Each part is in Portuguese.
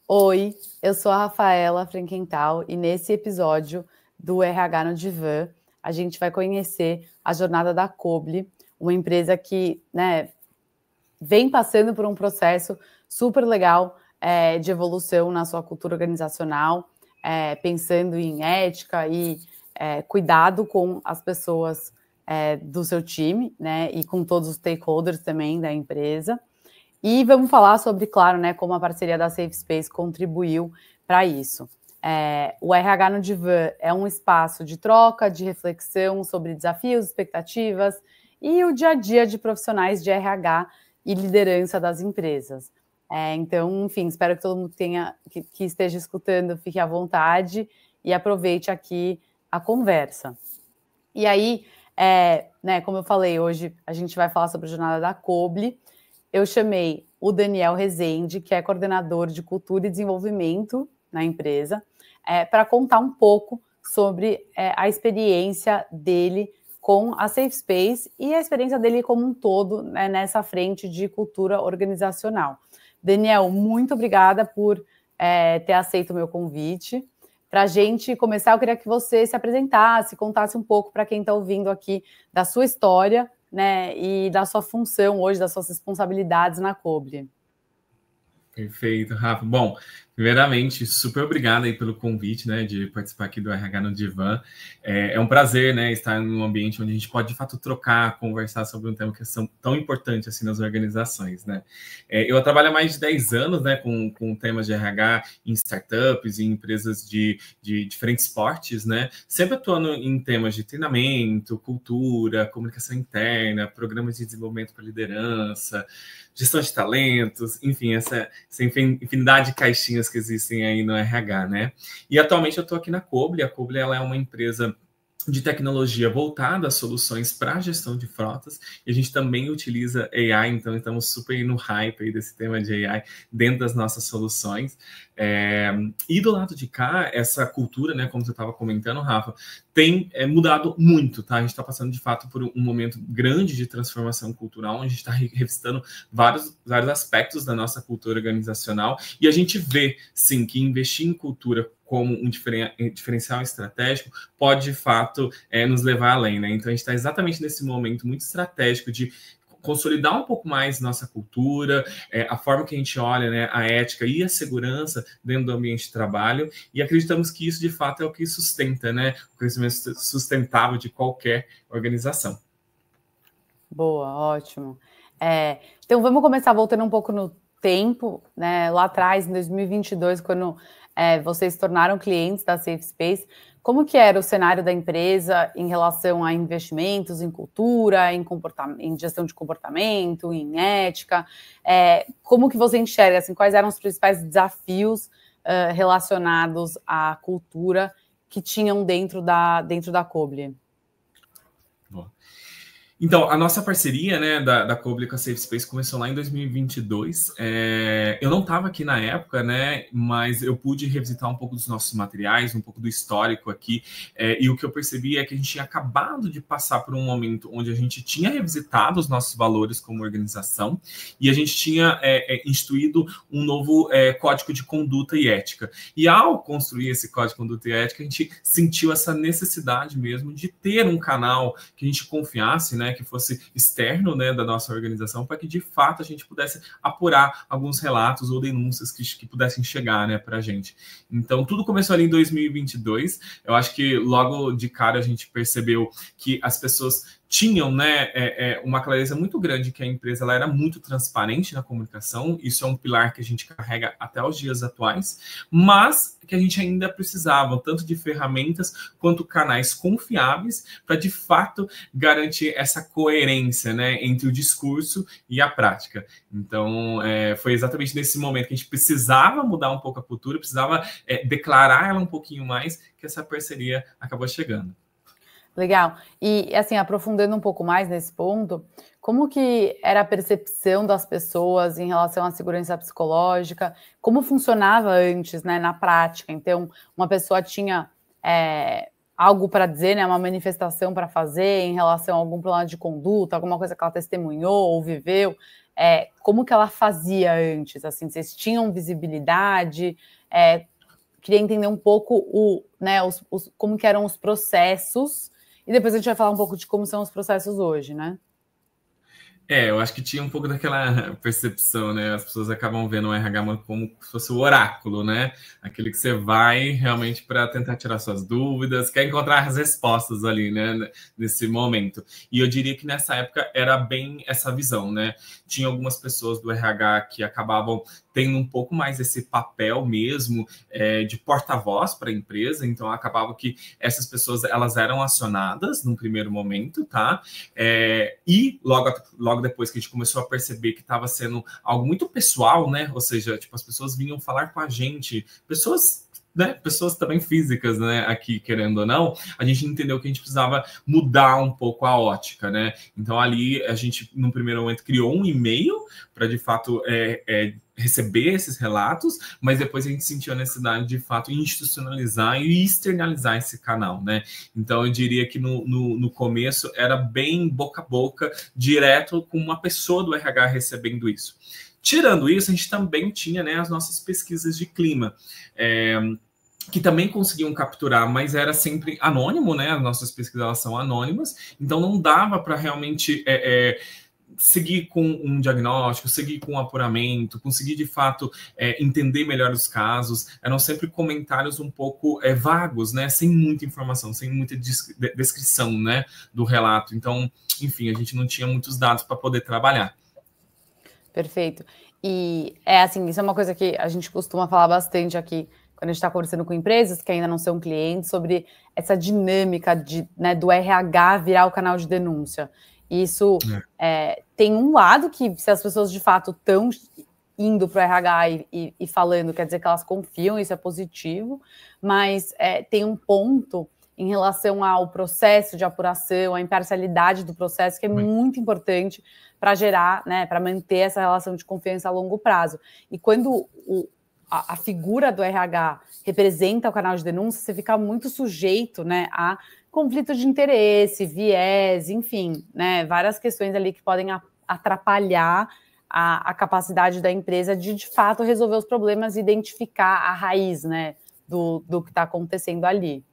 Oi, eu sou a Rafaela Frankenthal e nesse episódio do RH no Divã, a gente vai conhecer a jornada da Cobly, uma empresa que, vem passando por um processo super legal de evolução na sua cultura organizacional, pensando em ética e cuidado com as pessoas do seu time, né, e com todos os stakeholders também da empresa. E vamos falar sobre, claro, né, como a parceria da Safe Space contribuiu para isso. O RH no Divã é um espaço de troca, de reflexão sobre desafios, expectativas e o dia a dia de profissionais de RH e liderança das empresas. Então, enfim, espero que todo mundo que esteja escutando fique à vontade e aproveite aqui a conversa. E aí, como eu falei, hoje a gente vai falar sobre a jornada da Cobly. Eu chamei o Daniel Rezende, que é coordenador de cultura e desenvolvimento na empresa, para contar um pouco sobre a experiência dele com a Safe Space e a experiência dele como um todo, né, nessa frente de cultura organizacional. Daniel, muito obrigada por ter aceito o meu convite. Para a gente começar, eu queria que você se apresentasse, contasse um pouco para quem está ouvindo aqui da sua história, né, e da sua função hoje, das suas responsabilidades na Cobly. Perfeito, Rafa. Bom, primeiramente, super obrigado aí pelo convite, né, de participar aqui do RH no Divã. É um prazer, né, estar num ambiente onde a gente pode, de fato, trocar, conversar sobre um tema que é tão importante, assim, nas organizações, né. Eu trabalho há mais de 10 anos, né, com temas de RH em startups, em empresas de diferentes portes, né, sempre atuando em temas de treinamento, cultura, comunicação interna, programas de desenvolvimento para liderança, gestão de talentos, enfim, essa infinidade de caixinhas que existem aí no RH, né? E atualmente eu estou aqui na Cobly. A Cobly, ela é uma empresa de tecnologia voltada a soluções para gestão de frotas, e a gente também utiliza AI, então estamos super no hype aí desse tema de AI dentro das nossas soluções. E do lado de cá, essa cultura, né, como você estava comentando, Rafa, tem mudado muito, tá? A gente está passando, de fato, por um momento grande de transformação cultural, onde a gente está revisitando vários aspectos da nossa cultura organizacional, e a gente vê, sim, que investir em cultura como um diferencial estratégico pode, de fato, nos levar além, né? Então, a gente está exatamente nesse momento muito estratégico de consolidar um pouco mais nossa cultura, a forma que a gente olha, né, a ética e a segurança dentro do ambiente de trabalho, e acreditamos que isso, de fato, é o que sustenta, né, o crescimento sustentável de qualquer organização. Boa, ótimo. Então, vamos começar voltando um pouco no tempo, né, lá atrás, em 2022, quando vocês se tornaram clientes da Safe Space. Como que era o cenário da empresa em relação a investimentos em cultura, em gestão de comportamento, em ética? Como que você enxerga, assim, quais eram os principais desafios relacionados à cultura que tinham dentro da Cobly? Boa. Então, a nossa parceria, né, da Cobly com a Safe Space começou lá em 2022. Eu não estava aqui na época, né, mas eu pude revisitar um pouco dos nossos materiais, um pouco do histórico aqui, e o que eu percebi é que a gente tinha acabado de passar por um momento onde a gente tinha revisitado os nossos valores como organização e a gente tinha instituído um novo código de conduta e ética. E ao construir esse código de conduta e ética, a gente sentiu essa necessidade mesmo de ter um canal que a gente confiasse, né, que fosse externo, né, da nossa organização, para que de fato a gente pudesse apurar alguns relatos ou denúncias que pudessem chegar, né, para a gente. Então tudo começou ali em 2022. Eu acho que logo de cara a gente percebeu que as pessoas tinham, né, uma clareza muito grande que a empresa ela era muito transparente na comunicação. Isso é um pilar que a gente carrega até os dias atuais, mas que a gente ainda precisava tanto de ferramentas quanto canais confiáveis para de fato garantir essa coerência, né, entre o discurso e a prática. Então, foi exatamente nesse momento que a gente precisava mudar um pouco a cultura, precisava declarar ela um pouquinho mais, que essa parceria acabou chegando. Legal. E, assim, aprofundando um pouco mais nesse ponto, como que era a percepção das pessoas em relação à segurança psicológica? Como funcionava antes, né, na prática? Então, uma pessoa tinha algo para dizer, né, uma manifestação para fazer em relação a algum plano de conduta, alguma coisa que ela testemunhou ou viveu. como que ela fazia antes? Assim, vocês tinham visibilidade? Queria entender um pouco como que eram os processos, e depois a gente vai falar um pouco de como são os processos hoje, né? Eu acho que tinha um pouco daquela percepção, né? As pessoas acabam vendo o RH como se fosse o oráculo, né? Aquele que você vai realmente para tentar tirar suas dúvidas, quer encontrar as respostas ali, né? Nesse momento. E eu diria que nessa época era bem essa visão, né? Tinha algumas pessoas do RH que acabavam tendo um pouco mais esse papel mesmo de porta-voz para a empresa, então acabava que essas pessoas elas eram acionadas num primeiro momento, tá? E logo depois que a gente começou a perceber que estava sendo algo muito pessoal, né? Ou seja, tipo, as pessoas vinham falar com a gente, pessoas também físicas, né, aqui, querendo ou não, a gente entendeu que a gente precisava mudar um pouco a ótica, né? Então, ali, a gente, num primeiro momento, criou um e-mail para, de fato, receber esses relatos, mas depois a gente sentiu a necessidade, de fato, institucionalizar e externalizar esse canal, né? Então, eu diria que no começo era bem boca a boca, direto com uma pessoa do RH recebendo isso. Tirando isso, a gente também tinha, né, as nossas pesquisas de clima, que também conseguiam capturar, mas era sempre anônimo, né? As nossas pesquisas elas são anônimas, então não dava para realmente seguir com um diagnóstico, seguir com um apuramento, conseguir de fato entender melhor os casos. Eram sempre comentários um pouco vagos, né? Sem muita informação, sem muita descrição, né, do relato. Então, enfim, a gente não tinha muitos dados para poder trabalhar. Perfeito. E assim, isso é uma coisa que a gente costuma falar bastante aqui quando a gente está conversando com empresas que ainda não são clientes, sobre essa dinâmica do RH virar o canal de denúncia. Isso tem um lado que, se as pessoas de fato estão indo para o RH e falando, quer dizer que elas confiam, isso é positivo, mas tem um ponto em relação ao processo de apuração, a imparcialidade do processo, que é muito importante para gerar, né, para manter essa relação de confiança a longo prazo. E quando a figura do RH representa o canal de denúncia, você fica muito sujeito, né, a conflito de interesse, viés, enfim, né, várias questões ali que podem atrapalhar a capacidade da empresa de fato resolver os problemas e identificar a raiz, né, do que está acontecendo ali.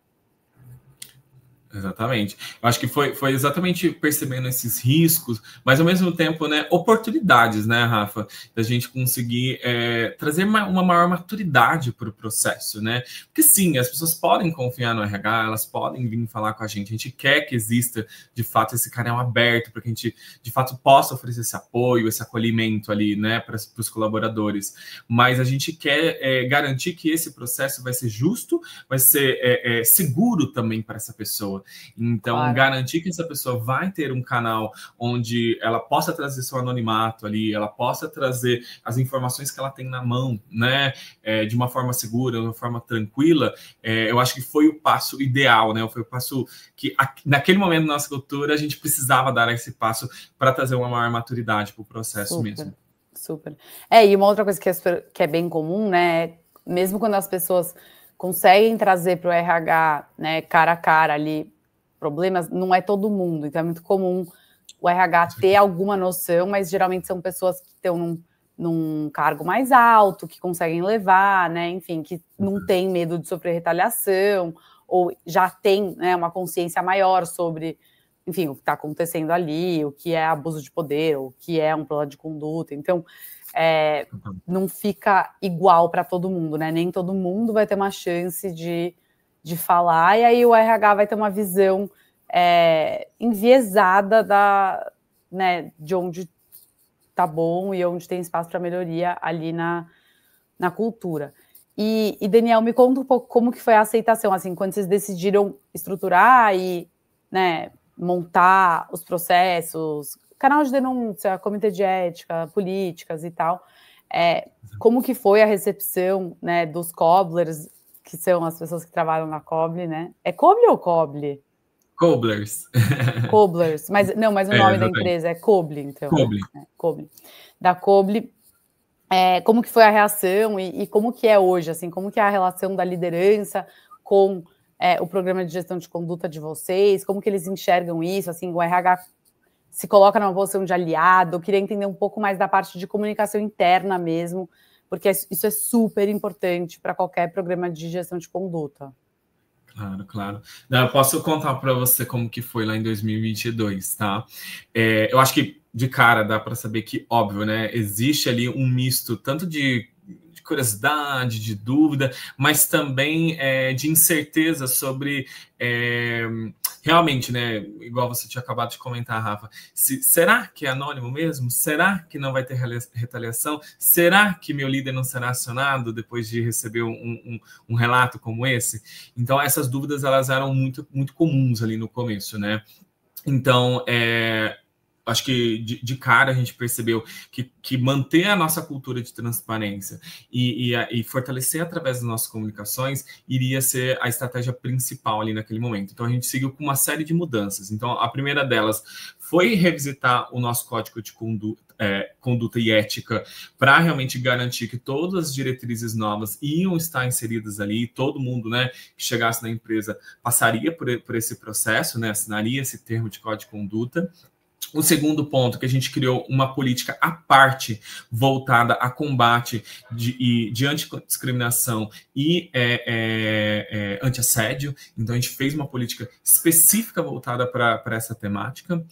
Exatamente. Eu acho que foi exatamente percebendo esses riscos, mas ao mesmo tempo, né, oportunidades, né, Rafa, da gente conseguir trazer uma maior maturidade para o processo, né? Porque sim, as pessoas podem confiar no RH, elas podem vir falar com a gente quer que exista, de fato, esse canal aberto para que a gente, de fato, possa oferecer esse apoio, esse acolhimento ali, né, para os colaboradores. Mas a gente quer garantir que esse processo vai ser justo, vai ser seguro também para essa pessoa. Então, claro, garantir que essa pessoa vai ter um canal onde ela possa trazer seu anonimato ali, ela possa trazer as informações que ela tem na mão, né, de uma forma segura, de uma forma tranquila, eu acho que foi o passo ideal, né, foi o passo que, naquele momento da nossa cultura, a gente precisava dar esse passo para trazer uma maior maturidade para o processo mesmo. Super. E uma outra coisa que é bem comum, né, mesmo quando as pessoas conseguem trazer para o RH, né, cara a cara ali, problemas, não é todo mundo, então é muito comum o RH ter alguma noção, mas geralmente são pessoas que estão num cargo mais alto, que conseguem levar, né, enfim, que não tem medo de sofrer retaliação, ou já tem, né, uma consciência maior sobre, enfim, o que está acontecendo ali, o que é abuso de poder, o que é um plano de conduta, então não fica igual para todo mundo, né? Nem todo mundo vai ter uma chance de falar, e aí o RH vai ter uma visão enviesada né, de onde tá bom e onde tem espaço para melhoria ali na cultura. E Daniel, me conta um pouco como que foi a aceitação, assim, quando vocês decidiram estruturar e, né, montar os processos, canal de denúncia, comitê de ética, políticas e tal, como que foi a recepção, né, dos cobblers, que são as pessoas que trabalham na Coble, né? É Coble ou Coble? Cobblers. Cobblers, mas o nome da empresa é Coble, então. Coble. Coble. Da Coble, como que foi a reação e como que é hoje, assim, como que é a relação da liderança com o programa de gestão de conduta de vocês, como que eles enxergam isso, assim, o RH se coloca numa posição de aliado. Eu queria entender um pouco mais da parte de comunicação interna mesmo, porque isso é super importante para qualquer programa de gestão de conduta. Claro, claro. Não, eu posso contar para você como que foi lá em 2022, tá? Eu acho que de cara dá para saber que, óbvio, né? Existe ali um misto tanto de curiosidade, de dúvida, mas também de incerteza sobre realmente, né? Igual você tinha acabado de comentar, Rafa, será que é anônimo mesmo? Será que não vai ter retaliação? Será que meu líder não será acionado depois de receber um relato como esse? Então, essas dúvidas elas eram muito, muito comuns ali no começo, né? Então, acho que de cara a gente percebeu que manter a nossa cultura de transparência e fortalecer através das nossas comunicações iria ser a estratégia principal ali naquele momento. Então a gente seguiu com uma série de mudanças. Então a primeira delas foi revisitar o nosso código de conduta e ética para realmente garantir que todas as diretrizes novas iam estar inseridas ali, todo mundo, né, que chegasse na empresa passaria por esse processo, né, assinaria esse termo de código de conduta. O segundo ponto, que a gente criou uma política à parte voltada a combate de antidiscriminação e antiassédio. Então, a gente fez uma política específica voltada para essa temática.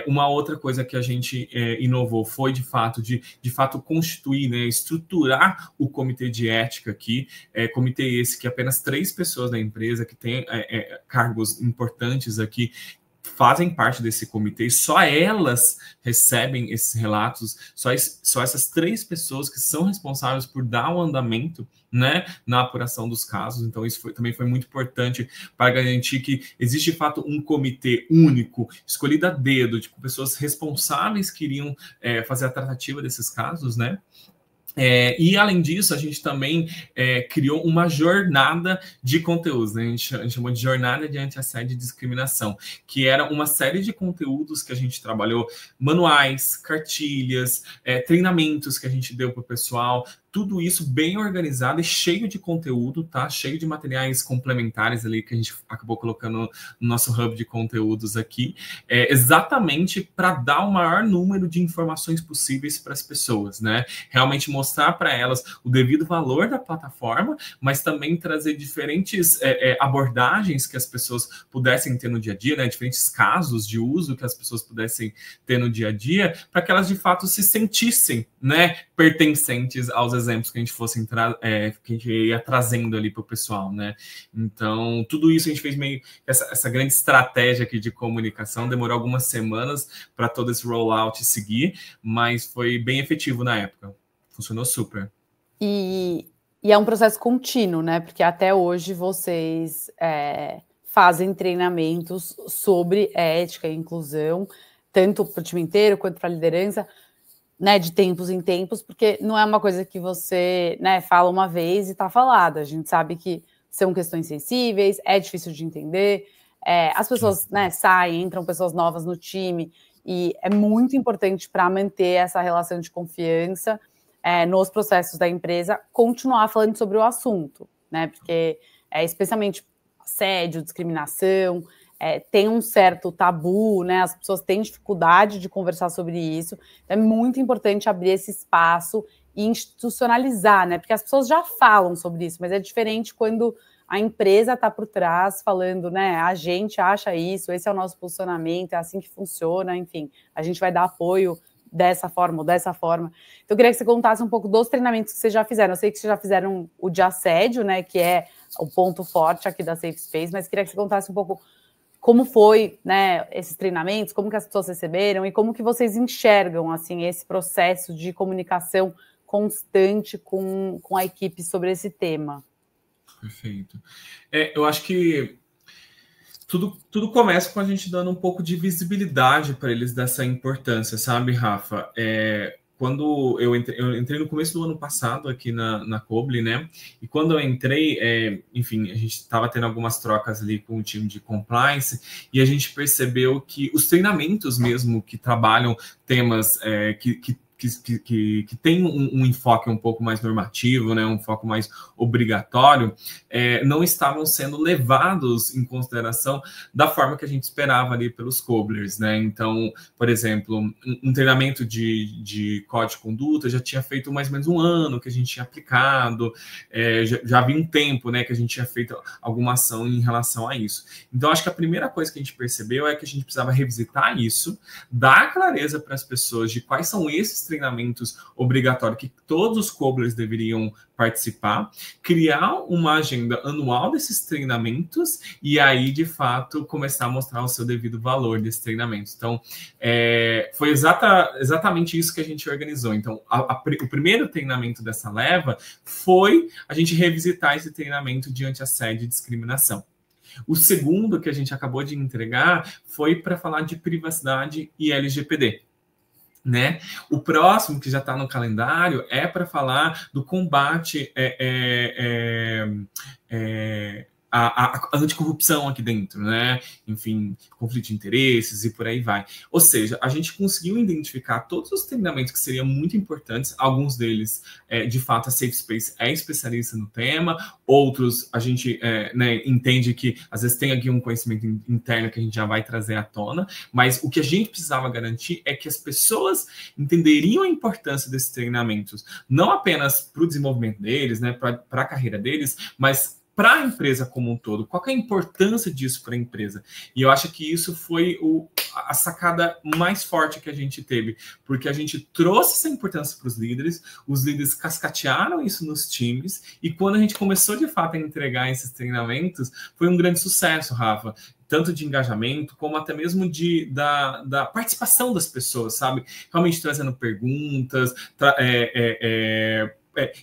Uma outra coisa que a gente inovou foi, de fato, constituir, né, estruturar o comitê de ética aqui. Comitê esse que apenas 3 pessoas da empresa, que tem cargos importantes aqui, fazem parte desse comitê, só elas recebem esses relatos, só essas 3 pessoas que são responsáveis por dar o andamento, né, na apuração dos casos. Então isso também foi muito importante para garantir que existe de fato um comitê único, escolhido a dedo, tipo, pessoas responsáveis que iriam fazer a tratativa desses casos, né? E, além disso, a gente também criou uma jornada de conteúdos, né? A gente chamou de Jornada de Antiassédio e Discriminação, que era uma série de conteúdos que a gente trabalhou, manuais, cartilhas, treinamentos que a gente deu para o pessoal, tudo isso bem organizado e cheio de conteúdo, tá? Cheio de materiais complementares ali que a gente acabou colocando no nosso hub de conteúdos aqui, exatamente para dar o maior número de informações possíveis para as pessoas, né? Realmente mostrar para elas o devido valor da plataforma, mas também trazer diferentes abordagens que as pessoas pudessem ter no dia a dia, né? Diferentes casos de uso que as pessoas pudessem ter no dia a dia, para que elas de fato se sentissem, né, pertencentes aos exemplos que a gente fosse que a gente ia trazendo ali para o pessoal, né? Então, tudo isso a gente fez meio essa grande estratégia aqui de comunicação, demorou algumas semanas para todo esse rollout seguir, mas foi bem efetivo na época. Funcionou super. E é um processo contínuo, né? Porque até hoje vocês fazem treinamentos sobre ética e inclusão, tanto para o time inteiro quanto para a liderança, né, de tempos em tempos, porque não é uma coisa que você, né, fala uma vez e está falado. A gente sabe que são questões sensíveis, é difícil de entender, as pessoas, né, saem, entram pessoas novas no time, e é muito importante para manter essa relação de confiança nos processos da empresa, continuar falando sobre o assunto, né, porque especialmente assédio, discriminação, tem um certo tabu, né? As pessoas têm dificuldade de conversar sobre isso. É muito importante abrir esse espaço e institucionalizar, né? Porque as pessoas já falam sobre isso, mas é diferente quando a empresa está por trás falando, né? A gente acha isso, esse é o nosso posicionamento, é assim que funciona, enfim, a gente vai dar apoio dessa forma ou dessa forma. Então, eu queria que você contasse um pouco dos treinamentos que vocês já fizeram. Eu sei que vocês já fizeram o de assédio, né? Que é o ponto forte aqui da Safe Space, mas queria que você contasse um pouco como foi, né, esses treinamentos, como que as pessoas receberam e como que vocês enxergam, assim, esse processo de comunicação constante com a equipe sobre esse tema. Perfeito. Eu acho que tudo começa com a gente dando um pouco de visibilidade para eles dessa importância, sabe, Rafa? Quando eu entrei no começo do ano passado aqui na Cobly, né? E quando eu entrei, enfim, a gente estava tendo algumas trocas ali com o time de compliance e a gente percebeu que os treinamentos mesmo que trabalham temas que que tem um enfoque um pouco mais normativo, né, um foco mais obrigatório, não estavam sendo levados em consideração da forma que a gente esperava ali pelos cobblers, né? Então, por exemplo, um treinamento de código de conduta já tinha feito mais ou menos um ano que a gente tinha aplicado, já havia um tempo, né, que a gente tinha feito alguma ação em relação a isso. Então, acho que a primeira coisa que a gente percebeu é que a gente precisava revisitar isso, dar clareza para as pessoas de quais são esses treinamentos obrigatórios que todos os cobblers deveriam participar, criar uma agenda anual desses treinamentos e aí, de fato, começar a mostrar o seu devido valor desses treinamentos. Então, foi exatamente isso que a gente organizou. Então, o primeiro treinamento dessa leva foi a gente revisitar esse treinamento de anti-assédio e discriminação. O segundo que a gente acabou de entregar foi para falar de privacidade e LGPD. Né? O próximo, que já está no calendário, é para falar do combate a anticorrupção aqui dentro, né? Enfim, conflito de interesses e por aí vai. Ou seja, a gente conseguiu identificar todos os treinamentos que seriam muito importantes, alguns deles, de fato, a Safe Space é especialista no tema, outros a gente né, entende que às vezes tem aqui um conhecimento interno que a gente já vai trazer à tona, mas o que a gente precisava garantir é que as pessoas entenderiam a importância desses treinamentos, não apenas para o desenvolvimento deles, né, para a carreira deles, mas para a empresa como um todo. Qual que é a importância disso para a empresa? E eu acho que isso foi a sacada mais forte que a gente teve, porque a gente trouxe essa importância para os líderes cascatearam isso nos times, e quando a gente começou de fato a entregar esses treinamentos, foi um grande sucesso, Rafa, tanto de engajamento, como até mesmo da participação das pessoas, sabe? Realmente trazendo perguntas,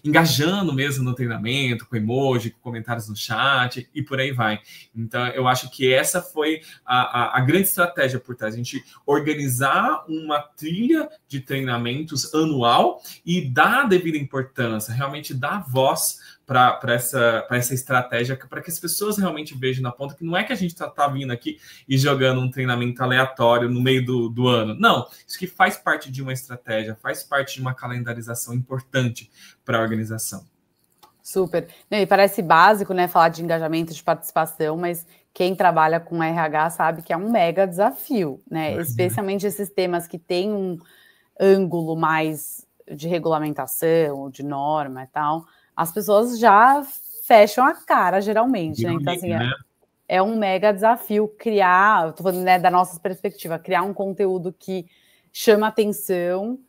engajando mesmo no treinamento, com emoji, com comentários no chat e por aí vai. Então, eu acho que essa foi a grande estratégia por trás, a gente organizar uma trilha de treinamentos anual e dar a devida importância, realmente dar voz para essa estratégia, para que as pessoas realmente vejam na ponta que não é que a gente tá vindo aqui e jogando um treinamento aleatório no meio do ano. Não, isso que faz parte de uma estratégia, faz parte de uma calendarização importante para a organização. Super. E parece básico, né, falar de engajamento, de participação, mas quem trabalha com RH sabe que é um mega desafio, né? Especialmente esses temas que têm um ângulo mais de regulamentação, de norma e tal, as pessoas já fecham a cara, geralmente, né? Então, assim, é um mega desafio criar, eu tô falando, né, da nossa perspectiva, criar um conteúdo que chama atenção,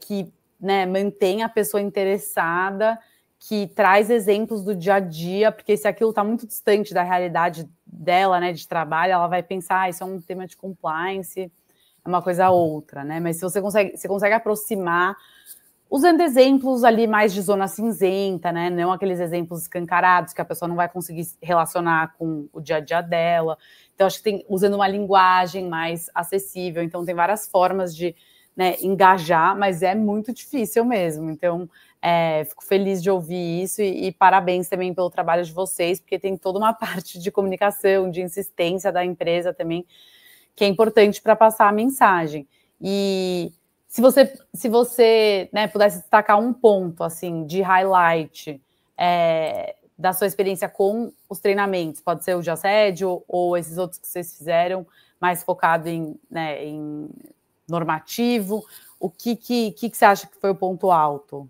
que, né, mantém a pessoa interessada, que traz exemplos do dia a dia, porque se aquilo está muito distante da realidade dela, né, de trabalho, ela vai pensar, isso é um tema de compliance, é uma coisa outra, né? Mas se você consegue aproximar, usando exemplos ali mais de zona cinzenta, né? Não aqueles exemplos escancarados que a pessoa não vai conseguir relacionar com o dia a dia dela. Então, acho que usando uma linguagem mais acessível. Então, tem várias formas de, né, engajar, mas é muito difícil mesmo. Então, fico feliz de ouvir isso e parabéns também pelo trabalho de vocês, porque tem toda uma parte de comunicação, de insistência da empresa também, que é importante para passar a mensagem. E se você né, pudesse destacar um ponto assim de highlight da sua experiência com os treinamentos, pode ser o de assédio ou esses outros que vocês fizeram, mais focado em normativo, o que você acha que foi o ponto alto?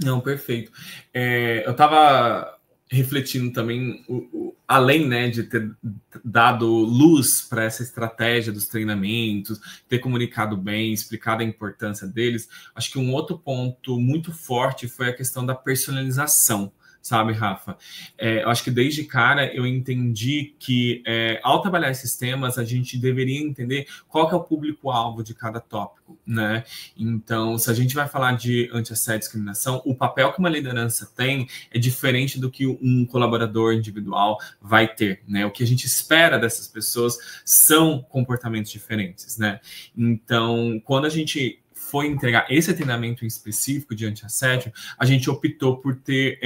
Não, perfeito. Eu estava refletindo também, além, né, de ter dado luz para essa estratégia dos treinamentos, ter comunicado bem, explicado a importância deles, acho que um outro ponto muito forte foi a questão da personalização, sabe, Rafa? Eu acho que desde cara eu entendi que ao trabalhar esses temas, a gente deveria entender qual que é o público-alvo de cada tópico, né? Então, se a gente vai falar de anti-assédio e discriminação, o papel que uma liderança tem é diferente do que um colaborador individual vai ter, né? O que a gente espera dessas pessoas são comportamentos diferentes, né? Então, quando a gente foi entregar esse treinamento em específico de anti-assédio, a gente optou por ter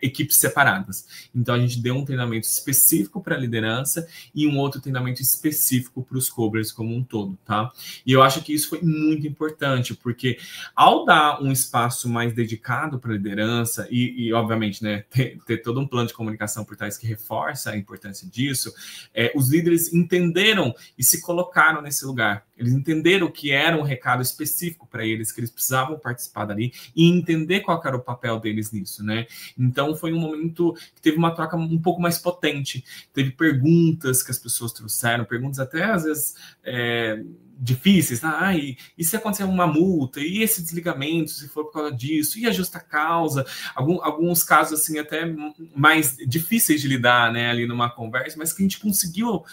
equipes separadas. Então, a gente deu um treinamento específico para a liderança e um outro treinamento específico para os cobblers como um todo, tá? E eu acho que isso foi muito importante, porque ao dar um espaço mais dedicado para a liderança e obviamente, né, ter todo um plano de comunicação por trás que reforça a importância disso, os líderes entenderam e se colocaram nesse lugar. Eles entenderam que era um recado específico para eles, que eles precisavam participar dali e entender qual era o papel deles nisso, né? Então, foi um momento que teve uma troca um pouco mais potente. Teve perguntas que as pessoas trouxeram, perguntas até, às vezes, difíceis, tá? E se acontecer uma multa? E esse desligamento, se for por causa disso? E a justa causa? Alguns casos, assim, até mais difíceis de lidar, né, ali numa conversa, mas que a gente conseguiu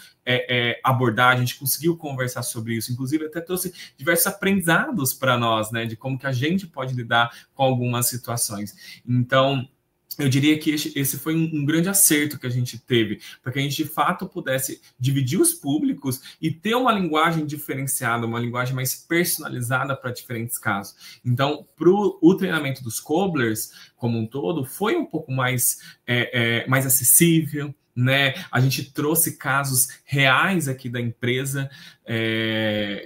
abordar, a gente conseguiu conversar sobre isso, inclusive até trouxe diversos aprendizados para nós, né, de como que a gente pode lidar com algumas situações. Então, eu diria que esse foi um grande acerto que a gente teve, para que a gente, de fato, pudesse dividir os públicos e ter uma linguagem diferenciada, uma linguagem mais personalizada para diferentes casos. Então, o treinamento dos cobblers, como um todo, foi um pouco mais acessível, né? A gente trouxe casos reais aqui da empresa,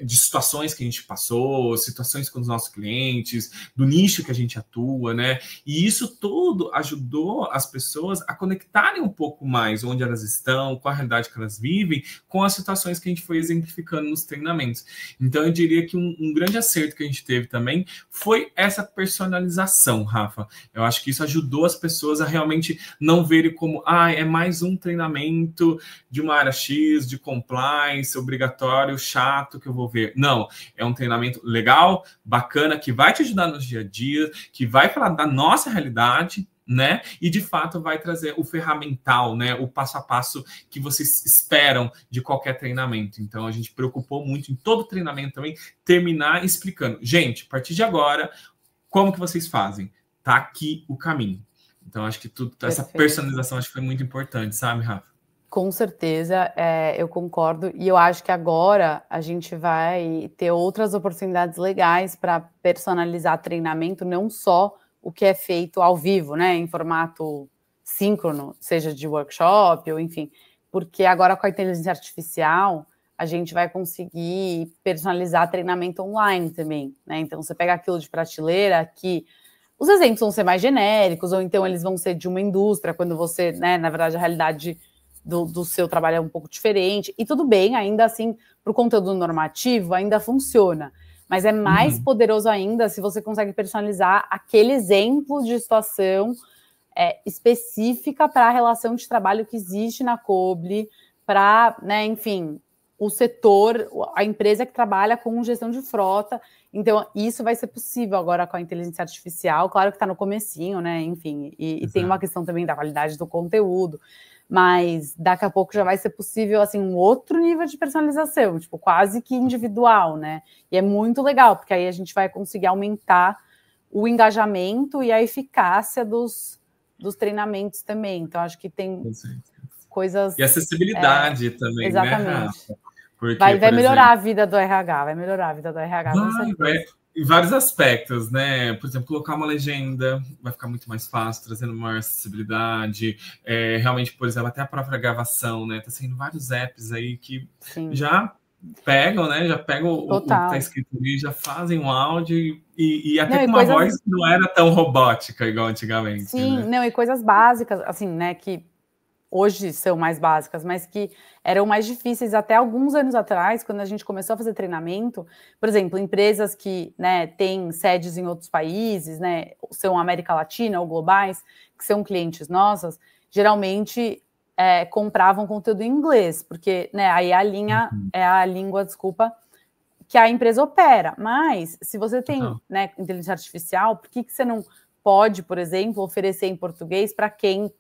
de situações que a gente passou, situações com os nossos clientes, do nicho que a gente atua, né? E isso tudo ajudou as pessoas a conectarem um pouco mais onde elas estão, com a realidade que elas vivem, com as situações que a gente foi exemplificando nos treinamentos. Então, eu diria que um grande acerto que a gente teve também foi essa personalização, Rafa. Eu acho que isso ajudou as pessoas a realmente não verem como, é mais um treinamento de uma área X, de compliance, obrigatório, chato que eu vou ver. Não, é um treinamento legal, bacana, que vai te ajudar nos dia a dia, que vai falar da nossa realidade, né? E de fato vai trazer o ferramental, né? O passo a passo que vocês esperam de qualquer treinamento. Então a gente preocupou muito em todo treinamento também terminar explicando, gente, a partir de agora, como que vocês fazem? Tá aqui o caminho. Então acho que essa personalização acho que foi muito importante, sabe, Rafa? Com certeza, eu concordo, e eu acho que agora a gente vai ter outras oportunidades legais para personalizar treinamento, não só o que é feito ao vivo, né, em formato síncrono, seja de workshop ou enfim, porque agora com a inteligência artificial a gente vai conseguir personalizar treinamento online também, né? Então você pega aquilo de prateleira que os exemplos vão ser mais genéricos, ou então eles vão ser de uma indústria, quando você, né, na verdade a realidade do seu trabalho é um pouco diferente, e tudo bem, ainda assim, para o conteúdo normativo, ainda funciona, mas é mais poderoso ainda se você consegue personalizar aquele exemplo de situação específica para a relação de trabalho que existe na Coble, para, né, enfim, o setor, a empresa que trabalha com gestão de frota. Então, isso vai ser possível agora com a inteligência artificial, claro que está no comecinho, né, enfim, e tem uma questão também da qualidade do conteúdo, mas daqui a pouco já vai ser possível, assim, um outro nível de personalização, tipo, quase que individual, né? E é muito legal, porque aí a gente vai conseguir aumentar o engajamento e a eficácia dos treinamentos também. Então, acho que tem coisas... E acessibilidade também, exatamente, né, Rafa? Porque, vai melhorar a vida do RH, vai melhorar a vida do RH, com certeza. Em vários aspectos, né? Por exemplo, colocar uma legenda vai ficar muito mais fácil, trazendo maior acessibilidade. Realmente, por exemplo, até a própria gravação, né? Tá saindo vários apps aí que já pegam, né? Já pegam o que tá escrito ali, já fazem um áudio e até com uma voz que não era tão robótica igual antigamente. Sim, né? Não, e coisas básicas, assim, né? Que hoje são mais básicas, mas que eram mais difíceis até alguns anos atrás, quando a gente começou a fazer treinamento. Por exemplo, empresas que, né, têm sedes em outros países, né, são América Latina ou globais, que são clientes nossas, geralmente compravam conteúdo em inglês, porque, né, aí a linha é a língua, que a empresa opera. Mas, se você tem, né, inteligência artificial, por que você não pode, por exemplo, oferecer em português para quem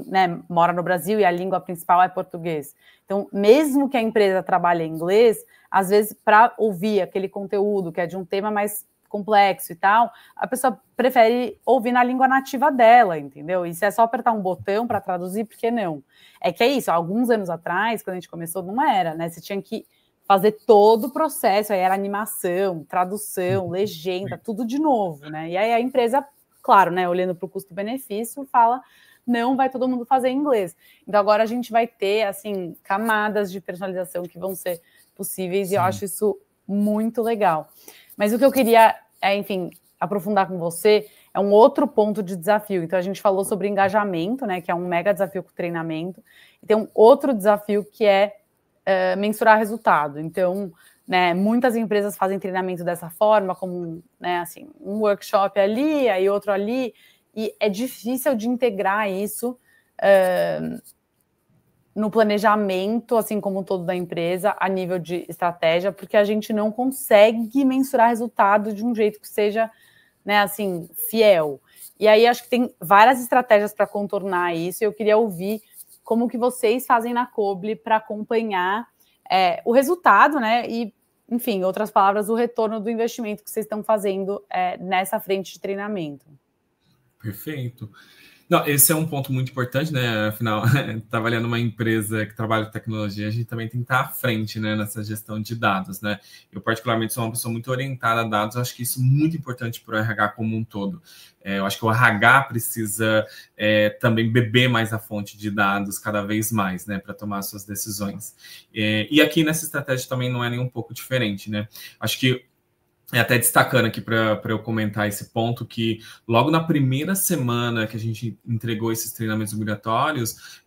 né, mora no Brasil e a língua principal é português? Então, mesmo que a empresa trabalhe em inglês, às vezes, para ouvir aquele conteúdo que é de um tema mais complexo e tal, a pessoa prefere ouvir na língua nativa dela, entendeu? E se é só apertar um botão para traduzir, por que não? É que é isso, alguns anos atrás, quando a gente começou, não era, né? Você tinha que fazer todo o processo, aí era animação, tradução, legenda, tudo de novo, né? E aí a empresa, claro, né, olhando para o custo-benefício, fala, não vai todo mundo fazer em inglês. Então agora a gente vai ter, assim, camadas de personalização que vão ser possíveis, e eu acho isso muito legal. Mas o que eu queria, enfim, aprofundar com você é um outro ponto de desafio. Então a gente falou sobre engajamento, né, que é um mega desafio com o treinamento, e tem um outro desafio que é mensurar resultado. Então, né, muitas empresas fazem treinamento dessa forma, como, né, assim, um workshop ali, aí outro ali, e é difícil de integrar isso no planejamento, assim como todo da empresa, a nível de estratégia, porque a gente não consegue mensurar resultado de um jeito que seja, né, assim, fiel. E aí acho que tem várias estratégias para contornar isso, e eu queria ouvir como que vocês fazem na Coble para acompanhar o resultado, né? E, enfim, em outras palavras, o retorno do investimento que vocês estão fazendo nessa frente de treinamento. Perfeito. Não, esse é um ponto muito importante, né? Afinal, trabalhando numa empresa que trabalha com tecnologia, a gente também tem que estar à frente, né, nessa gestão de dados, né? Eu, particularmente, sou uma pessoa muito orientada a dados, eu acho que isso é muito importante para o RH como um todo. Eu acho que o RH precisa também beber mais a fonte de dados cada vez mais, né, para tomar suas decisões. E aqui nessa estratégia também não é nem um pouco diferente, né? Acho que até destacando aqui para eu comentar esse ponto, que logo na primeira semana que a gente entregou esses treinamentos obrigatórios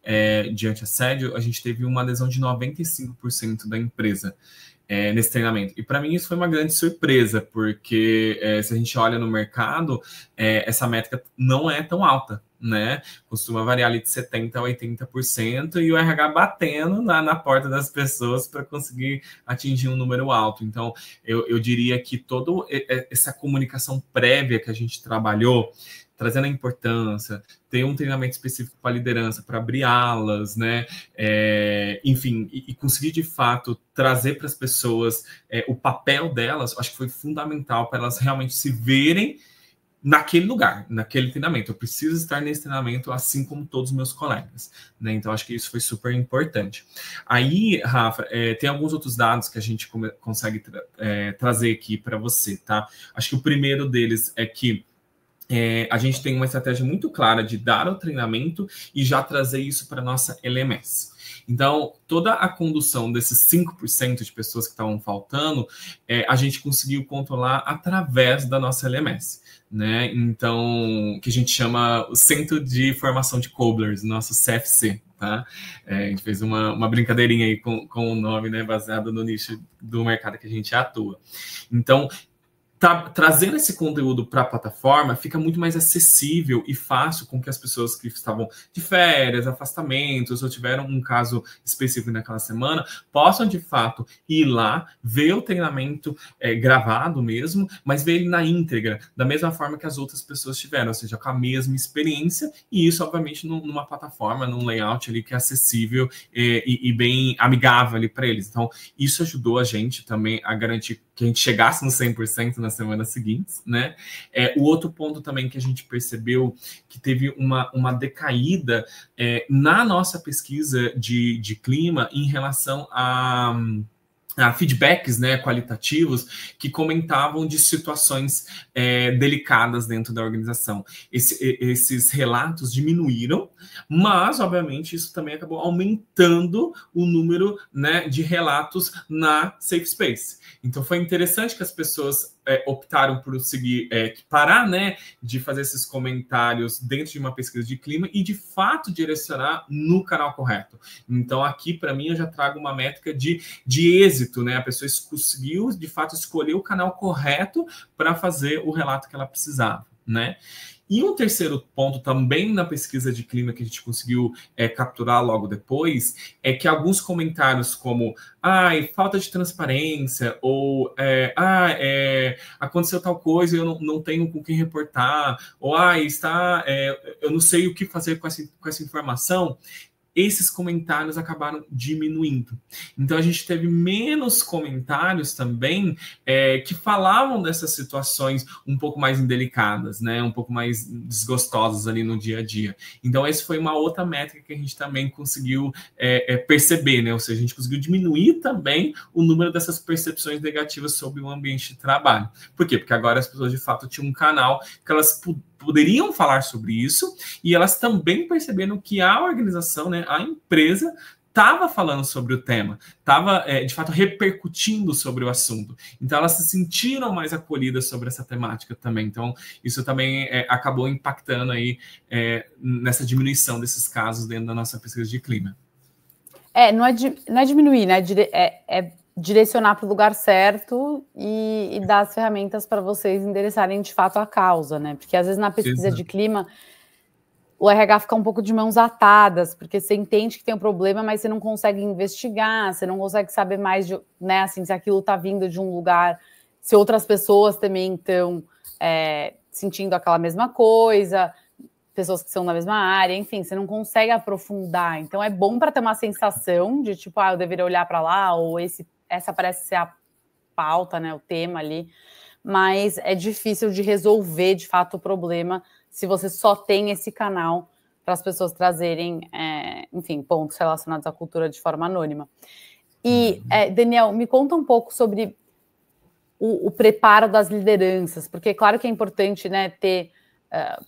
de anti-assédio, a gente teve uma adesão de 95% da empresa nesse treinamento. E para mim isso foi uma grande surpresa, porque se a gente olha no mercado, essa métrica não é tão alta, né? Costuma variar ali de 70% a 80%, e o RH batendo na porta das pessoas para conseguir atingir um número alto. Então, eu diria que toda essa comunicação prévia que a gente trabalhou, trazendo a importância, ter um treinamento específico para liderança, para abrir alas, né? Enfim, e conseguir de fato trazer para as pessoas o papel delas, acho que foi fundamental para elas realmente se verem naquele lugar, naquele treinamento. Eu preciso estar nesse treinamento assim como todos os meus colegas, né? Então, acho que isso foi super importante. Aí, Rafa, tem alguns outros dados que a gente consegue trazer aqui para você, tá? Acho que o primeiro deles é que a gente tem uma estratégia muito clara de dar o treinamento e já trazer isso para a nossa LMS. Então, toda a condução desses 5% de pessoas que estavam faltando, a gente conseguiu controlar através da nossa LMS, né? Então, que a gente chama o Centro de Formação de Coblers, nosso CFC, tá? A gente fez uma brincadeirinha aí com o nome, né, baseado no nicho do mercado que a gente atua. Então, trazendo esse conteúdo para a plataforma, fica muito mais acessível e fácil com que as pessoas que estavam de férias, afastamentos, ou tiveram um caso específico naquela semana, possam, de fato, ir lá, ver o treinamento gravado mesmo, mas ver ele na íntegra, da mesma forma que as outras pessoas tiveram, ou seja, com a mesma experiência, e isso, obviamente, numa plataforma, num layout ali que é acessível e bem amigável ali para eles. Então, isso ajudou a gente também a garantir que a gente chegasse no 100% nas semanas seguintes, né? O outro ponto também que a gente percebeu que teve uma decaída na nossa pesquisa de clima em relação a feedbacks, né, qualitativos que comentavam de situações delicadas dentro da organização. Esses relatos diminuíram, mas, obviamente, isso também acabou aumentando o número, né, de relatos na Safe Space. Então, foi interessante que as pessoas optaram por seguir, parar, né, de fazer esses comentários dentro de uma pesquisa de clima e, de fato, direcionar no canal correto. Então, aqui, para mim, eu já trago uma métrica de êxito, né? A pessoa conseguiu, de fato, escolher o canal correto para fazer o relato que ela precisava, né? E um terceiro ponto também na pesquisa de clima que a gente conseguiu capturar logo depois é que alguns comentários como falta de transparência ou aconteceu tal coisa e eu não tenho com quem reportar ou eu não sei o que fazer com essa informação, esses comentários acabaram diminuindo. Então, a gente teve menos comentários também que falavam dessas situações um pouco mais indelicadas, né? Um pouco mais desgostosas ali no dia a dia. Então, essa foi uma outra métrica que a gente também conseguiu perceber, né? Ou seja, a gente conseguiu diminuir também o número dessas percepções negativas sobre o ambiente de trabalho. Por quê? Porque agora as pessoas, de fato, tinham um canal que elas poderiam falar sobre isso, e elas também perceberam que a organização, né, a empresa, estava falando sobre o tema, estava, de fato, repercutindo sobre o assunto. Então, elas se sentiram mais acolhidas sobre essa temática também. Então, isso também acabou impactando aí nessa diminuição desses casos dentro da nossa pesquisa de clima. Não é diminuir, né? É direcionar para o lugar certo e dar as ferramentas para vocês endereçarem de fato a causa, né? Porque às vezes na pesquisa de clima o RH fica um pouco de mãos atadas, porque você entende que tem um problema, mas você não consegue investigar, você não consegue saber mais, né, assim, se aquilo está vindo de um lugar, se outras pessoas também estão sentindo aquela mesma coisa, pessoas que são da mesma área, enfim, você não consegue aprofundar. Então é bom para ter uma sensação de tipo, eu deveria olhar para lá, ou essa parece ser a pauta, né, o tema ali, mas é difícil de resolver de fato o problema se você só tem esse canal para as pessoas trazerem, enfim, pontos relacionados à cultura de forma anônima. E, Daniel, me conta um pouco sobre o preparo das lideranças, porque claro que é importante, né, ter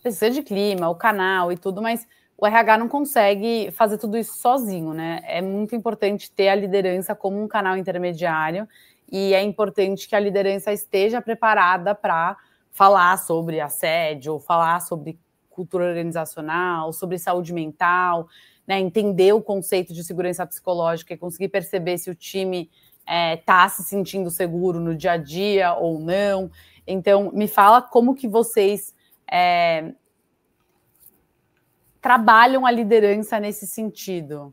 pesquisa de clima, o canal e tudo, mas o RH não consegue fazer tudo isso sozinho, né? É muito importante ter a liderança como um canal intermediário e é importante que a liderança esteja preparada para falar sobre assédio, falar sobre cultura organizacional, sobre saúde mental, né? Entender o conceito de segurança psicológica e conseguir perceber se o time está se sentindo seguro no dia a dia ou não. Então, me fala como que vocês trabalham a liderança nesse sentido.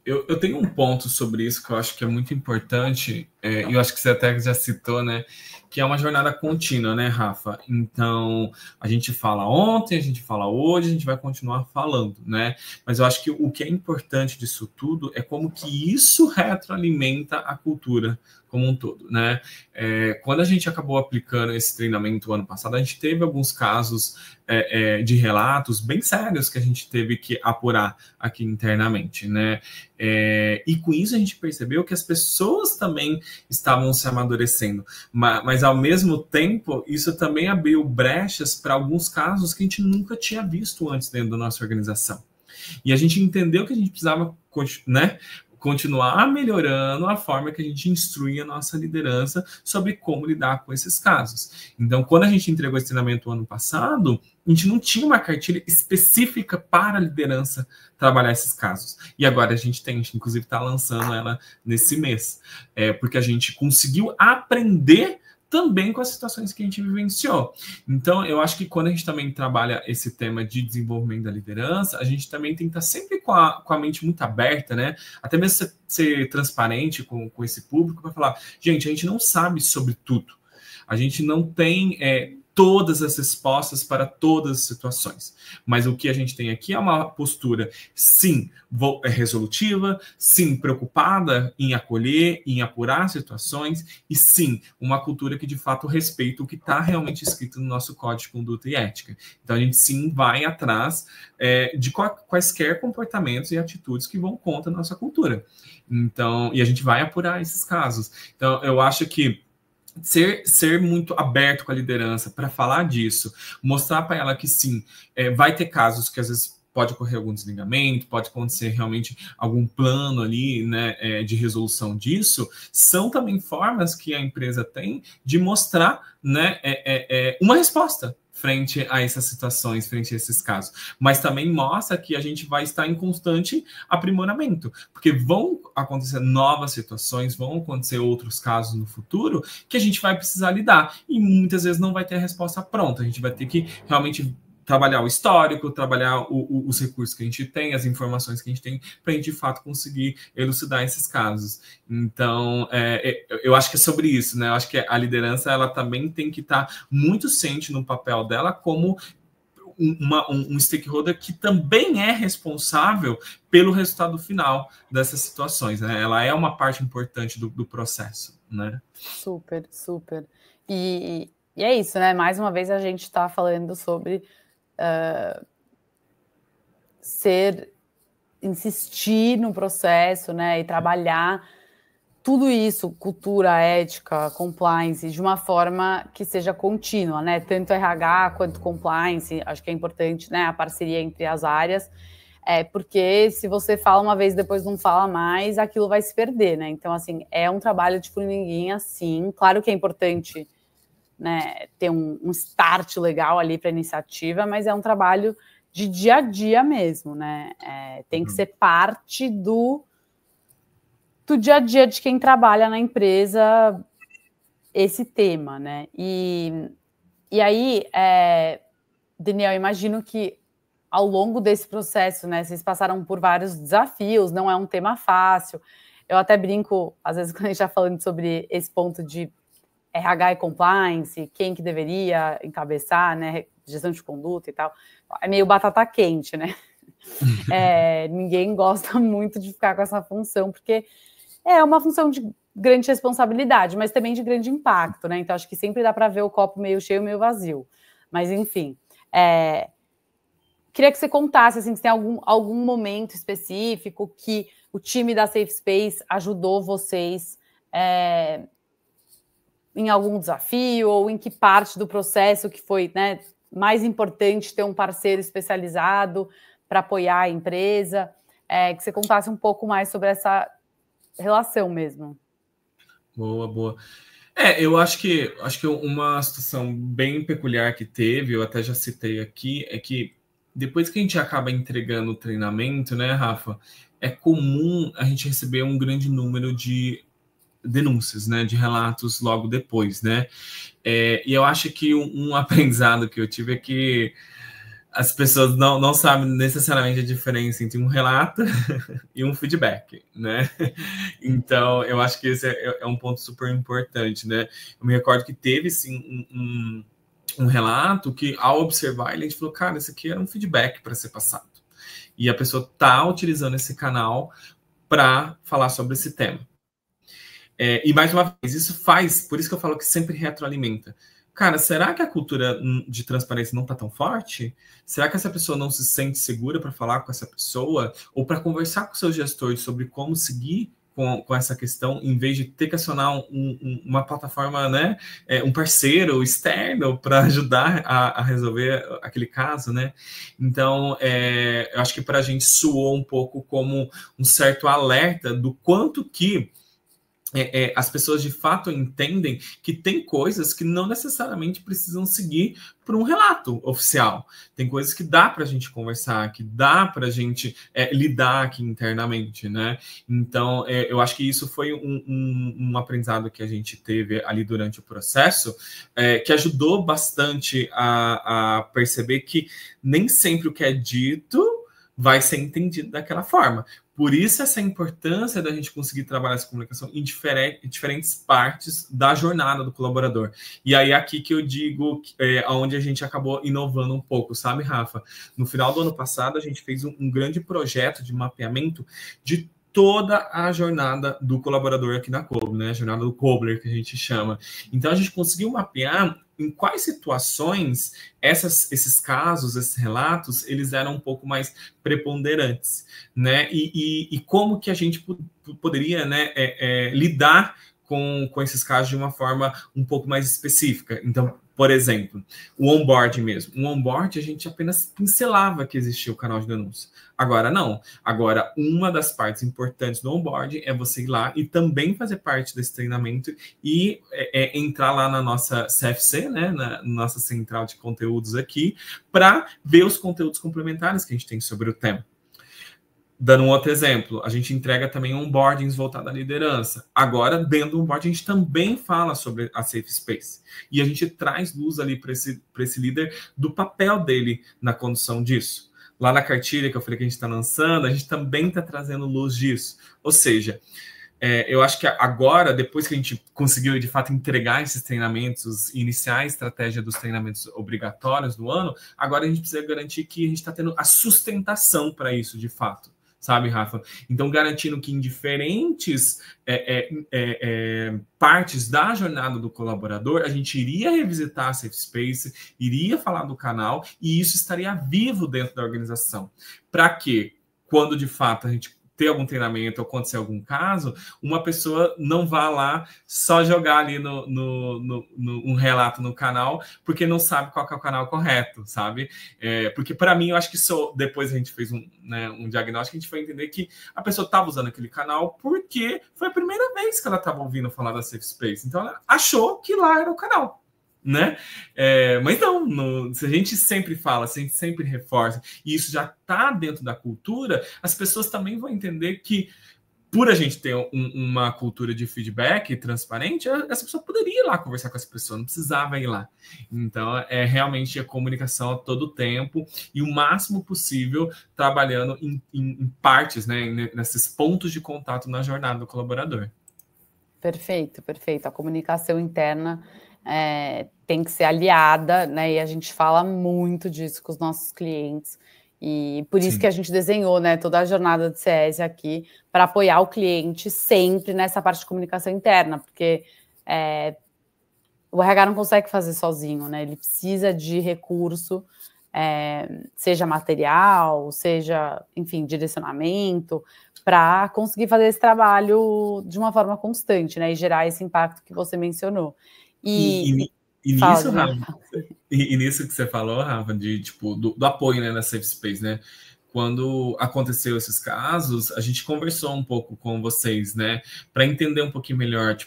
Eu tenho um ponto sobre isso que eu acho que é muito importante, e eu acho que você até já citou, né? Que é uma jornada contínua, né, Rafa? Então, a gente fala ontem, a gente fala hoje, a gente vai continuar falando, né? Mas eu acho que o que é importante disso tudo é como que isso retroalimenta a cultura como um todo, né? Quando a gente acabou aplicando esse treinamento ano passado, a gente teve alguns casos de relatos bem sérios que a gente teve que apurar aqui internamente, né? E com isso a gente percebeu que as pessoas também estavam se amadurecendo, mas ao mesmo tempo isso também abriu brechas para alguns casos que a gente nunca tinha visto antes dentro da nossa organização. E a gente entendeu que a gente precisava, né, continuar melhorando a forma que a gente instrui a nossa liderança sobre como lidar com esses casos. Então, quando a gente entregou esse treinamento ano passado, a gente não tinha uma cartilha específica para a liderança trabalhar esses casos. E agora a gente inclusive está lançando ela nesse mês, porque a gente conseguiu aprender também com as situações que a gente vivenciou. Então, eu acho que quando a gente também trabalha esse tema de desenvolvimento da liderança, a gente também tem que estar sempre com a mente muito aberta, né? Até mesmo ser transparente com esse público para falar, gente, a gente não sabe sobre tudo. A gente não tem todas as respostas para todas as situações. Mas o que a gente tem aqui é uma postura, sim, resolutiva, sim, preocupada em acolher, em apurar situações, e sim, uma cultura que de fato respeita o que está realmente escrito no nosso Código de Conduta e Ética. Então a gente sim vai atrás de quaisquer comportamentos e atitudes que vão contra a nossa cultura. Então, e a gente vai apurar esses casos. Então, eu acho que ser muito aberto com a liderança para falar disso, mostrar para ela que sim, vai ter casos que às vezes pode ocorrer algum desligamento, pode acontecer realmente algum plano ali, né, de resolução disso, são também formas que a empresa tem de mostrar, né, uma resposta frente a essas situações, frente a esses casos. Mas também mostra que a gente vai estar em constante aprimoramento, porque vão acontecer novas situações, vão acontecer outros casos no futuro que a gente vai precisar lidar. E muitas vezes não vai ter a resposta pronta. A gente vai ter que realmente trabalhar o histórico, trabalhar os recursos que a gente tem, as informações que a gente tem, para a gente, de fato, conseguir elucidar esses casos. Então, eu acho que é sobre isso, né? Eu acho que a liderança, ela também tem que estar muito ciente no papel dela como um stakeholder que também é responsável pelo resultado final dessas situações, né? Ela é uma parte importante do processo, né? Super, super. E é isso, né? Mais uma vez a gente está falando sobre insistir no processo, né? E trabalhar tudo isso, cultura, ética, compliance, de uma forma que seja contínua, né? Tanto RH quanto compliance, acho que é importante, né? A parceria entre as áreas, porque se você fala uma vez e depois não fala mais, aquilo vai se perder, né? Então, assim, é um trabalho de formiguinha, sim. Claro que é importante, né, ter um start legal ali para a iniciativa, mas é um trabalho de dia a dia mesmo, né? Tem que ser parte do dia a dia de quem trabalha na empresa esse tema, né? E aí, Daniel, imagino que ao longo desse processo, né, vocês passaram por vários desafios, não é um tema fácil. Eu até brinco, às vezes, quando a gente está falando sobre esse ponto de RH e compliance, quem que deveria encabeçar, né, gestão de conduta e tal, é meio batata quente, né? Ninguém gosta muito de ficar com essa função, porque é uma função de grande responsabilidade, mas também de grande impacto, né? Então, acho que sempre dá para ver o copo meio cheio, meio vazio. Mas, enfim, queria que você contasse, assim, se tem algum momento específico que o time da Safe Space ajudou vocês em algum desafio, ou em que parte do processo que foi, né, mais importante ter um parceiro especializado para apoiar a empresa, que você contasse um pouco mais sobre essa relação mesmo. Boa. Eu acho que uma situação bem peculiar que teve, eu até já citei aqui, é que depois que a gente acaba entregando o treinamento, né, Rafa, é comum a gente receber um grande número de denúncias, né, de relatos logo depois, né? E eu acho que um aprendizado que eu tive é que as pessoas não sabem necessariamente a diferença entre um relato e um feedback, né? Então, eu acho que esse é um ponto super importante, né? Eu me recordo que teve, sim, um relato que, ao observar, ele falou, cara, esse aqui era um feedback para ser passado. E a pessoa está utilizando esse canal para falar sobre esse tema. E, mais uma vez, isso faz, por isso que eu falo que sempre retroalimenta. Cara, será que a cultura de transparência não está tão forte? Será que essa pessoa não se sente segura para falar com essa pessoa? Ou para conversar com o seu gestor sobre como seguir com essa questão, em vez de ter que acionar uma plataforma, né, um parceiro externo para ajudar a resolver aquele caso, né? Então, eu acho que para a gente soou um pouco como um certo alerta do quanto que as pessoas de fato entendem que tem coisas que não necessariamente precisam seguir por um relato oficial. Tem coisas que dá para a gente conversar, que dá para a gente lidar aqui internamente, né? Então, eu acho que isso foi um aprendizado que a gente teve ali durante o processo, que ajudou bastante a perceber que nem sempre o que é dito vai ser entendido daquela forma. Por isso, essa importância da gente conseguir trabalhar essa comunicação em diferentes partes da jornada do colaborador. E aí, aqui que eu digo onde a gente acabou inovando um pouco, sabe, Rafa? No final do ano passado, a gente fez um grande projeto de mapeamento de toda a jornada do colaborador aqui na Coble, né? A jornada do Cobler, que a gente chama. Então, a gente conseguiu mapear em quais situações esses casos, esses relatos, eles eram um pouco mais preponderantes, né? E como que a gente poderia, né, lidar com esses casos de uma forma um pouco mais específica. Então, por exemplo, o onboard mesmo. O onboard, a gente apenas pincelava que existia o canal de denúncia. Agora, não. Agora, uma das partes importantes do onboard é você ir lá e também fazer parte desse treinamento e entrar lá na nossa CFC, né, na nossa central de conteúdos aqui, para ver os conteúdos complementares que a gente tem sobre o tema. Dando um outro exemplo, a gente entrega também onboardings voltados à liderança. Agora, dentro do onboarding, a gente também fala sobre a Safe Space. E a gente traz luz ali para esse líder do papel dele na condução disso. Lá na cartilha que eu falei que a gente está lançando, a gente também está trazendo luz disso. Ou seja, eu acho que agora, depois que a gente conseguiu, de fato, entregar esses treinamentos, iniciar a estratégia dos treinamentos obrigatórios do ano, agora a gente precisa garantir que a gente está tendo a sustentação para isso, de fato. Sabe, Rafa? Então, garantindo que em diferentes partes da jornada do colaborador, a gente iria revisitar a Safe Space, iria falar do canal, e isso estaria vivo dentro da organização. Para que, quando de fato a gente ter algum treinamento ou acontecer algum caso, uma pessoa não vá lá só jogar ali um relato no canal, porque não sabe qual que é o canal correto, sabe? Porque para mim, eu acho que depois a gente fez um diagnóstico, a gente foi entender que a pessoa estava usando aquele canal porque foi a primeira vez que ela estava ouvindo falar da Safe Space. Então, ela achou que lá era o canal. Né? Mas não, se a gente sempre fala, se a gente sempre reforça, e isso já está dentro da cultura, as pessoas também vão entender que, por a gente ter uma cultura de feedback transparente, essa pessoa poderia ir lá conversar com essa pessoa, não precisava ir lá. Então, realmente a comunicação a todo tempo e o máximo possível trabalhando em partes, né, nesses pontos de contato na jornada do colaborador. Perfeito, perfeito. A comunicação interna tem que ser aliada, né? E a gente fala muito disso com os nossos clientes. E por isso que a gente desenhou, né, toda a jornada de CS aqui para apoiar o cliente sempre nessa parte de comunicação interna, porque o RH não consegue fazer sozinho, né? Ele precisa de recurso, seja material, seja, enfim, direcionamento, para conseguir fazer esse trabalho de uma forma constante, né? E gerar esse impacto que você mencionou. E nisso, Rafa, e nisso que você falou, Rafa, do apoio, né, na Safe Space, né? Quando aconteceu esses casos, a gente conversou um pouco com vocês, né, para entender um pouquinho melhor,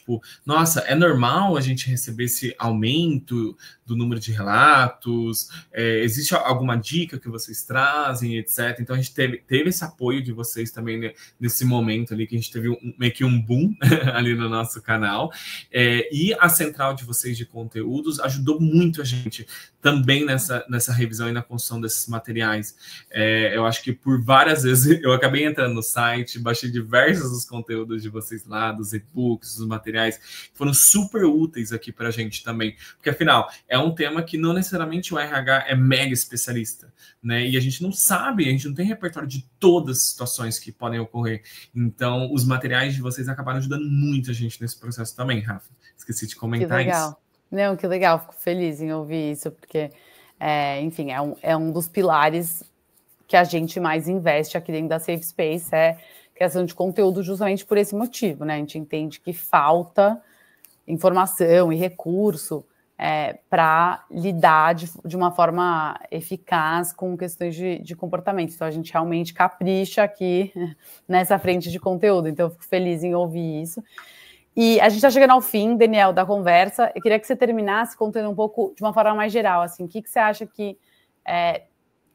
nossa, é normal a gente receber esse aumento do número de relatos? Existe alguma dica que vocês trazem, etc. Então, a gente teve esse apoio de vocês também, né, nesse momento ali, que a gente teve meio que um boom ali no nosso canal. E a central de vocês de conteúdos ajudou muito a gente também nessa revisão e na construção desses materiais. Eu acho que por várias vezes eu acabei entrando no site, baixei diversos dos conteúdos de vocês lá, dos e-books, dos materiais, que foram super úteis aqui para a gente também. Porque, afinal, é um tema que não necessariamente o RH é mega especialista, né? E a gente não sabe, a gente não tem repertório de todas as situações que podem ocorrer. Então, os materiais de vocês acabaram ajudando muito a gente nesse processo também, Rafa. Esqueci de comentar isso. Que legal. Não, que legal, fico feliz em ouvir isso, porque, enfim, é um dos pilares que a gente mais investe aqui dentro da Safe Space, criação de conteúdo justamente por esse motivo, né? A gente entende que falta informação e recurso para lidar de uma forma eficaz com questões de comportamento. Então, a gente realmente capricha aqui nessa frente de conteúdo. Então, eu fico feliz em ouvir isso. E a gente está chegando ao fim, Daniel, da conversa. Eu queria que você terminasse contando um pouco de uma forma mais geral, assim, o que você acha que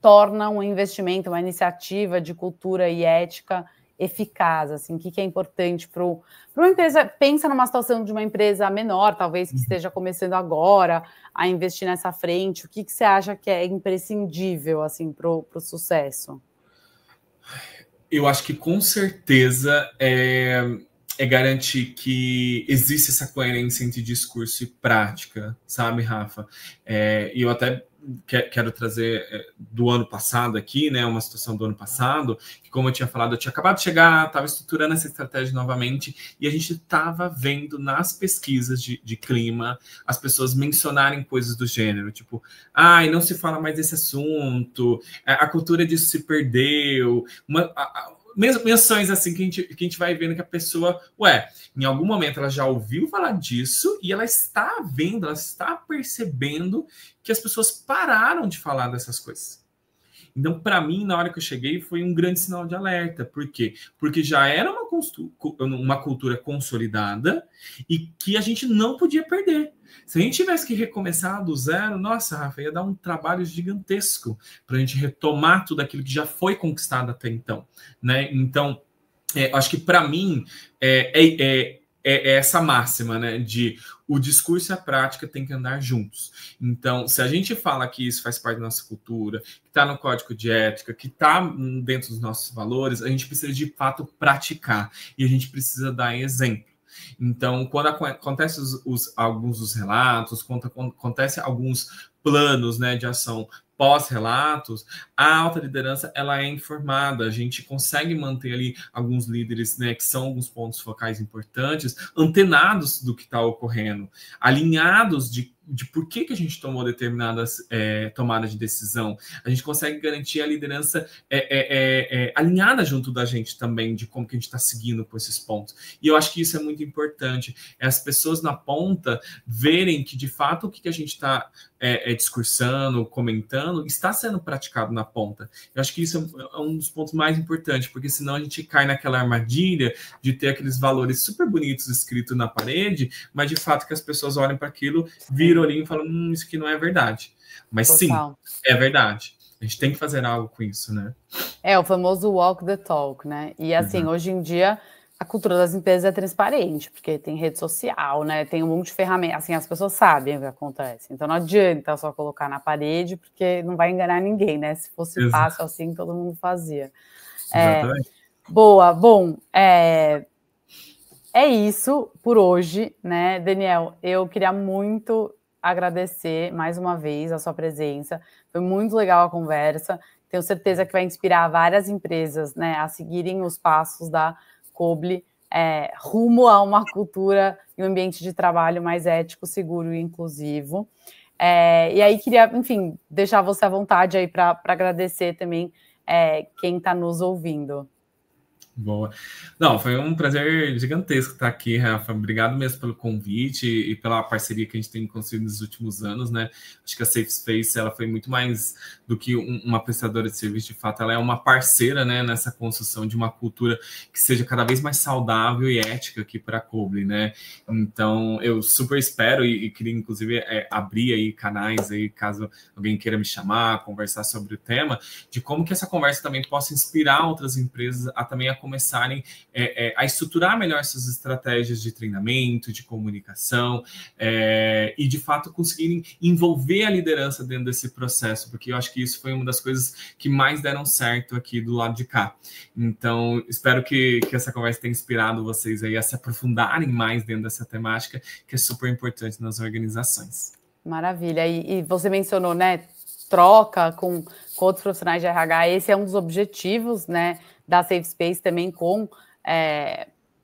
torna um investimento, uma iniciativa de cultura e ética eficaz, assim, o que é importante para uma empresa, pensa numa situação de uma empresa menor, talvez que esteja começando agora a investir nessa frente, o que você acha que é imprescindível, assim, para o sucesso? Eu acho que com certeza é garantir que existe essa coerência entre discurso e prática, sabe, Rafa? E eu até quero trazer do ano passado aqui, né, uma situação do ano passado, que, como eu tinha falado, eu tinha acabado de chegar, estava estruturando essa estratégia novamente, e a gente estava vendo nas pesquisas de clima as pessoas mencionarem coisas do gênero, tipo, não se fala mais desse assunto, a cultura disso se perdeu, menções assim que a gente vai vendo que a pessoa, em algum momento ela já ouviu falar disso e ela está vendo, ela está percebendo que as pessoas pararam de falar dessas coisas. Então, para mim, na hora que eu cheguei, foi um grande sinal de alerta. Por quê? Porque já era uma cultura consolidada e que a gente não podia perder. Se a gente tivesse que recomeçar do zero, nossa, Rafa, ia dar um trabalho gigantesco para a gente retomar tudo aquilo que já foi conquistado até então, né? Então, acho que para mim é essa máxima, né? De o discurso e a prática têm que andar juntos. Então, se a gente fala que isso faz parte da nossa cultura, que está no código de ética, que está dentro dos nossos valores, a gente precisa de fato praticar e a gente precisa dar exemplo. Então, quando acontece alguns dos relatos, quando acontece alguns planos, né, de ação pós-relatos, a alta liderança ela é informada, a gente consegue manter ali alguns líderes, né, que são alguns pontos focais importantes, antenados do que está ocorrendo, alinhados de por que a gente tomou determinadas tomadas de decisão. A gente consegue garantir a liderança alinhada junto da gente também, de como que a gente está seguindo por esses pontos. E eu acho que isso é muito importante, as pessoas na ponta verem que, de fato, o que a gente está discursando, comentando, está sendo praticado na ponta. Eu acho que isso é um dos pontos mais importantes, porque senão a gente cai naquela armadilha de ter aqueles valores super bonitos escritos na parede, mas de fato que as pessoas olham para aquilo, viram ali e falam, isso aqui não é verdade. Mas Total. Sim, é verdade. A gente tem que fazer algo com isso, né? É o famoso walk the talk, né? E assim, hoje em dia, a cultura das empresas é transparente, porque tem rede social, né? Tem um monte de ferramentas, assim, as pessoas sabem o que acontece. Então não adianta só colocar na parede, porque não vai enganar ninguém, né? Se fosse fácil assim, todo mundo fazia. Exatamente. Boa, bom, é isso por hoje, né, Daniel? Eu queria muito agradecer mais uma vez a sua presença. Foi muito legal a conversa. Tenho certeza que vai inspirar várias empresas, né, a seguirem os passos da Coble rumo a uma cultura e um ambiente de trabalho mais ético, seguro e inclusivo. E aí queria, enfim, deixar você à vontade aí para agradecer também quem está nos ouvindo. Boa. Não, foi um prazer gigantesco estar aqui, Rafa. Obrigado mesmo pelo convite e pela parceria que a gente tem construído nos últimos anos, né? Acho que a Safe Space, ela foi muito mais do que uma prestadora de serviço, de fato, ela é uma parceira, né, nessa construção de uma cultura que seja cada vez mais saudável e ética aqui para a Coble, né? Então, eu super espero e queria, inclusive, abrir aí canais aí, caso alguém queira me chamar, conversar sobre o tema, de como que essa conversa também possa inspirar outras empresas a também começarem a estruturar melhor essas estratégias de treinamento, de comunicação e, de fato, conseguirem envolver a liderança dentro desse processo, porque eu acho que isso foi uma das coisas que mais deram certo aqui do lado de cá. Então, espero que essa conversa tenha inspirado vocês aí a se aprofundarem mais dentro dessa temática, que é super importante nas organizações. Maravilha. E você mencionou, né, troca com outros profissionais de RH, esse é um dos objetivos, né, da Safe Space também, com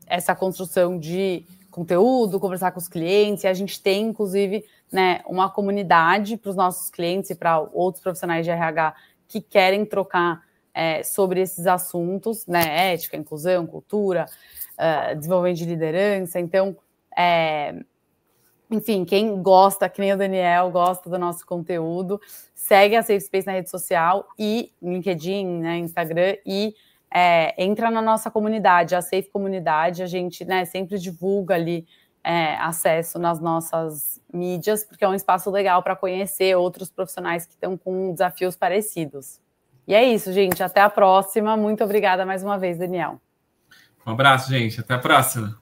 essa construção de conteúdo, conversar com os clientes, e a gente tem, inclusive, né, uma comunidade para os nossos clientes e para outros profissionais de RH que querem trocar sobre esses assuntos, né, ética, inclusão, cultura, desenvolvimento de liderança. Então, enfim, quem gosta, que nem o Daniel, gosta do nosso conteúdo, segue a Safe Space na rede social e LinkedIn, né, Instagram, e entra na nossa comunidade, a Safe Comunidade. A gente, né, sempre divulga ali acesso nas nossas mídias, porque é um espaço legal para conhecer outros profissionais que estão com desafios parecidos. E é isso, gente. Até a próxima. Muito obrigada mais uma vez, Daniel. Um abraço, gente. Até a próxima.